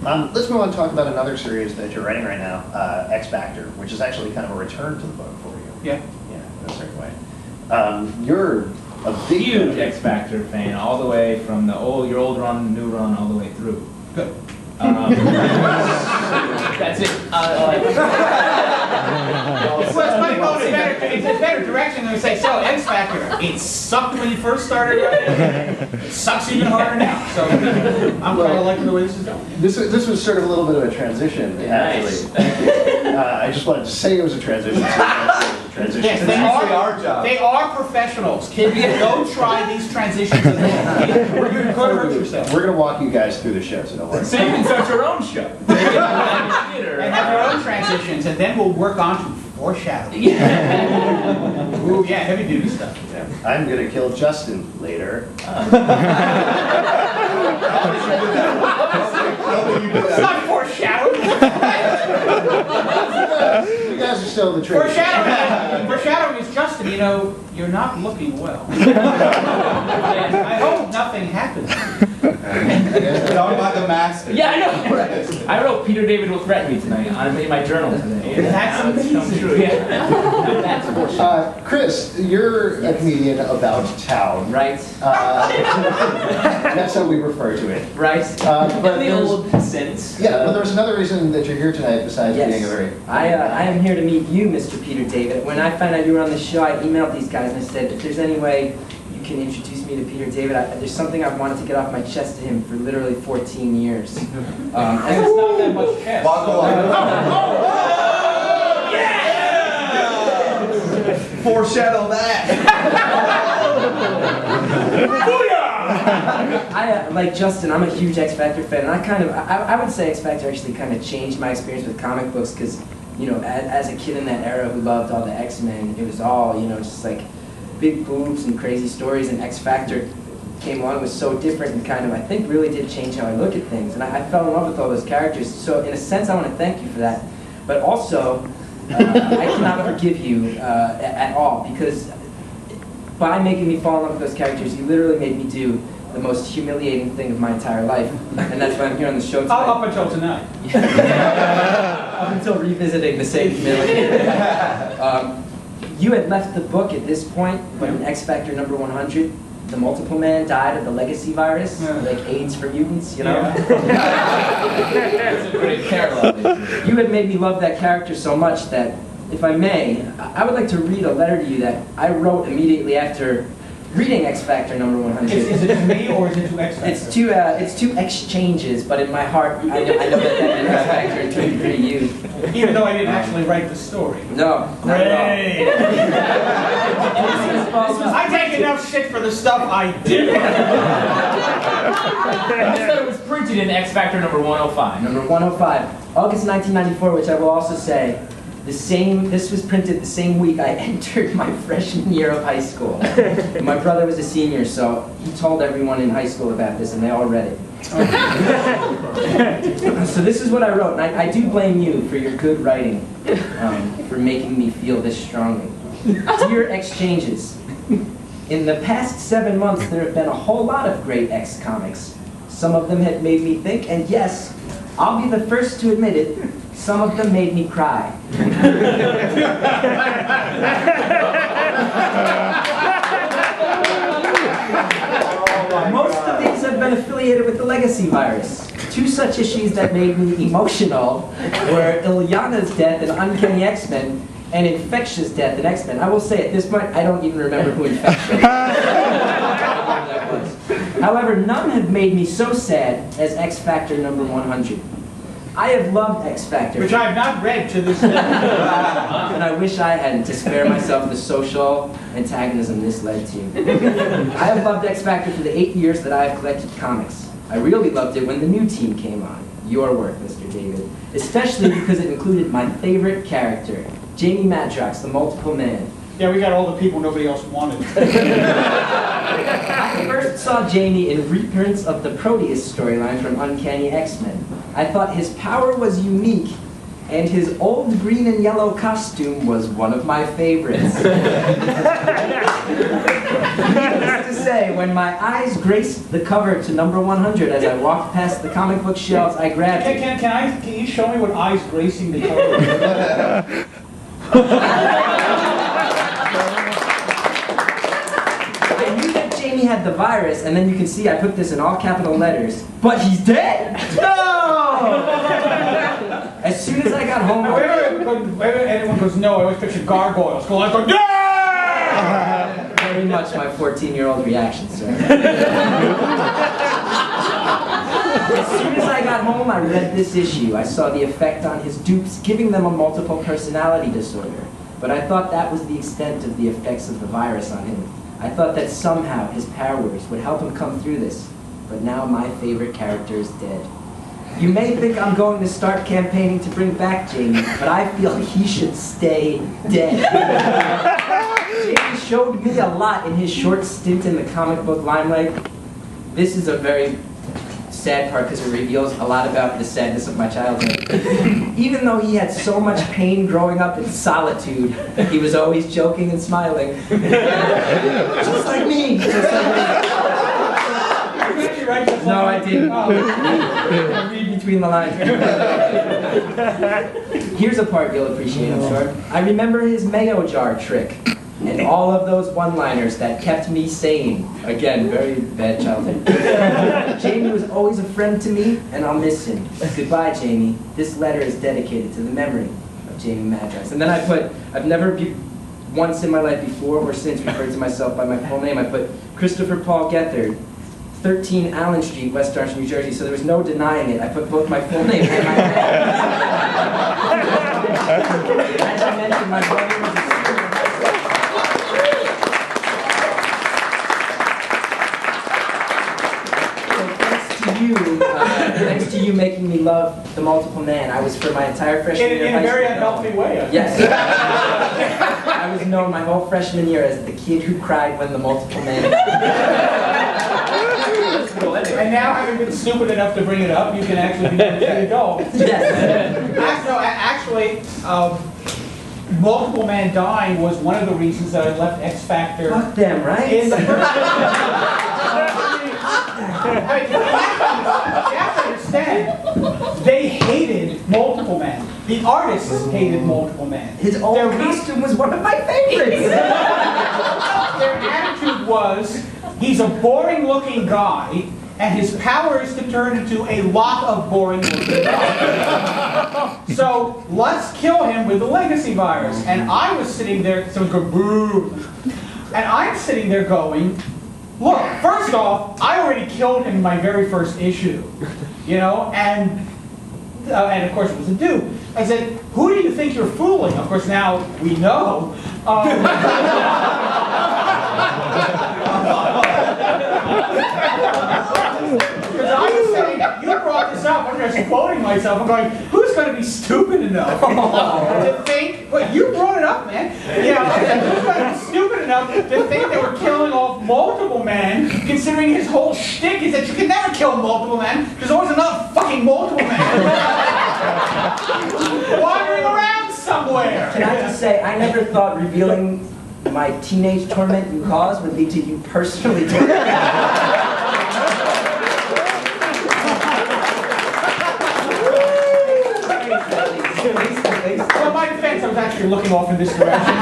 Let's move on to talk about another series that you're writing right now, X Factor, which is actually kind of a return to the book for you. Yeah. Yeah, in a certain way. You're a big Huge X Factor fan, all the way from the your old run, new run, all the way through. Good. That's it. It's a better direction than to say, so X Factor, it sucked when you first started writing, it sucks even harder now. So I'm kind of liking the way this is going. This was sort of a little bit of a transition, Nice. actually. I just wanted to say it was a transition. Yes, they are professionals. Kids, don't try these transitions at home. You're going to hurt yourself. We're going to walk you guys through the show, so don't worry. So you can start your own show. And have your own transitions, and then we'll work on to foreshadow. Ooh, yeah, heavy duty stuff. Yeah. I'm going to kill Justin later. It's not foreshadowing. You guys are still in the training. Foreshadowing is Justin, you know, you're not looking well. I hope nothing happens. Done by the master. Yeah, I know. I wrote Peter David will threaten me tonight. I'm in my journal today. That's amazing. True, yeah. That's bullshit. Chris, you're a comedian about town. Right. That's how we refer to it. Right. But the old sense. Yeah, but there's another reason that you're here tonight besides Yes. being a very... I am here to meet you, Mr. Peter David. When I found out you were on the show, I emailed these guys and I said, if there's any way you can introduce me to Peter David, there's something I've wanted to get off my chest to him for literally 14 years. And it's not that much chest. Foreshadow that. Like Justin, I'm a huge X Factor fan, and I would say X Factor actually kind of changed my experience with comic books because, you know, as a kid in that era who loved all the X-Men, it was all, you know, just like big boobs and crazy stories, and X Factor came along, was so different and kind of, I think, really did change how I look at things, and I fell in love with all those characters. So in a sense, I want to thank you for that, but also, I cannot forgive you at all, because by making me fall in love with those characters, you literally made me do the most humiliating thing of my entire life, and that's why I'm here on the show tonight. Up until tonight. Up until revisiting the same humiliation. You had left the book at this point, but in X Factor number 100, the multiple man died of the legacy virus, like AIDS for mutants, you know? That's a great parallel. You had made me love that character so much that, if I may, I would like to read a letter to you that I wrote immediately after reading X Factor number 100. Is it to me or is it to X Factor? It's two exchanges, but in my heart, I know that meant X Factor and to a degree you. Even though I didn't actually write the story. No, not at all. I take enough shit for the stuff I did. I just thought it was printed in X Factor number 105. Number 105, August 1994, which I will also say, this was printed the same week I entered my freshman year of high school. My brother was a senior, so he told everyone in high school about this, and they all read it. So this is what I wrote, and I do blame you for your good writing, for making me feel this strongly. Dear Exchanges, in the past 7 months there have been a whole lot of great X comics. Some of them have made me think, and yes, I'll be the first to admit it, some of them made me cry. Most of these have been affiliated with the legacy virus. 2 such issues that made me emotional were Ilyana's death in Uncanny X-Men and Infectious death in X-Men. I will say at this point, I don't even remember who Infectious was. However, none have made me so sad as X Factor number 100. I have loved X Factor. Which I have not read to this day. And I wish I hadn't, to spare myself the social antagonism this led to. I have loved X Factor for the 8 years that I have collected comics. I really loved it when the new team came on. Your work, Mr. David. Especially because it included my favorite character, Jamie Madrox, the multiple man. Yeah, we got all the people nobody else wanted. I first saw Jamie in reprints of the Proteus storyline from Uncanny X-Men. I thought his power was unique, and his old green and yellow costume was one of my favorites. Needless to say, when my eyes graced the cover to number 100 as I walked past the comic book shelves, I grabbed it. Can you show me what eyes gracing the cover is? I knew that Jamie had the virus, and then you can see I put this in all capital letters. But he's dead! No! As soon as I got home, Whenever anyone goes no, I always picture gargoyles going like, yeah! very much my 14-year-old reaction, sir. As soon as I got home, I read this issue. I saw the effect on his dupes, giving them a multiple personality disorder. But I thought that was the extent of the effects of the virus on him. I thought that somehow his powers would help him come through this. But now my favorite character is dead. You may think I'm going to start campaigning to bring back Jamie, but I feel he should stay dead. Jamie showed me a lot in his short stint in the comic book limelight. This is a very sad part because it reveals a lot about the sadness of my childhood. Even though he had so much pain growing up in solitude, he was always joking and smiling. Just like me. Just like me. No, I didn't. Read between the lines. Here's a part you'll appreciate, I'm sure. I remember his mayo jar trick and all of those one-liners that kept me sane. Again, very bad childhood. Jamie was always a friend to me, and I'll miss him. Goodbye, Jamie. This letter is dedicated to the memory of Jamie Madras. And then I put, I've never once in my life before or since referred to myself by my full name. I put Christopher Paul Gethard, 13 Allen Street, West Orange, New Jersey, so there was no denying it. I put both my full name and my name. As I mentioned, my brother was a student. Thanks to you making me love the multiple man. I was for my entire freshman year. In a very unhealthy way. Yes. I was known my whole freshman year as the kid who cried when the multiple man. And now, having been stupid enough to bring it up, you can actually be the adult. Yes. Actually, multiple man dying was one of the reasons that I left X Factor. Fuck them, right? In the first. You have to understand, they hated multiple men. The artists hated multiple men. His old costume was one of my favorites. Their attitude was, he's a boring-looking guy, and his power is to turn into a lot of boring-looking guys. So let's kill him with the legacy virus. And I was sitting there, someone go boo, and I'm sitting there going, look, first off, I already killed him in my very first issue, you know, and of course it was a dude. I said, who do you think you're fooling? Of course, now we know. Because I was saying, you brought this up, I'm just quoting myself, I'm going, who's going to be stupid enough to think, well, you brought it up, man. You know, who's going to be stupid enough to think that we're killing off multiple men, considering his whole shtick is that you can never kill multiple men, there's always another fucking multiple man wandering around somewhere. Can I just say, I never thought revealing my teenage torment you caused would lead to you personally tormenting. Well, in my defense, I was actually looking off in this direction.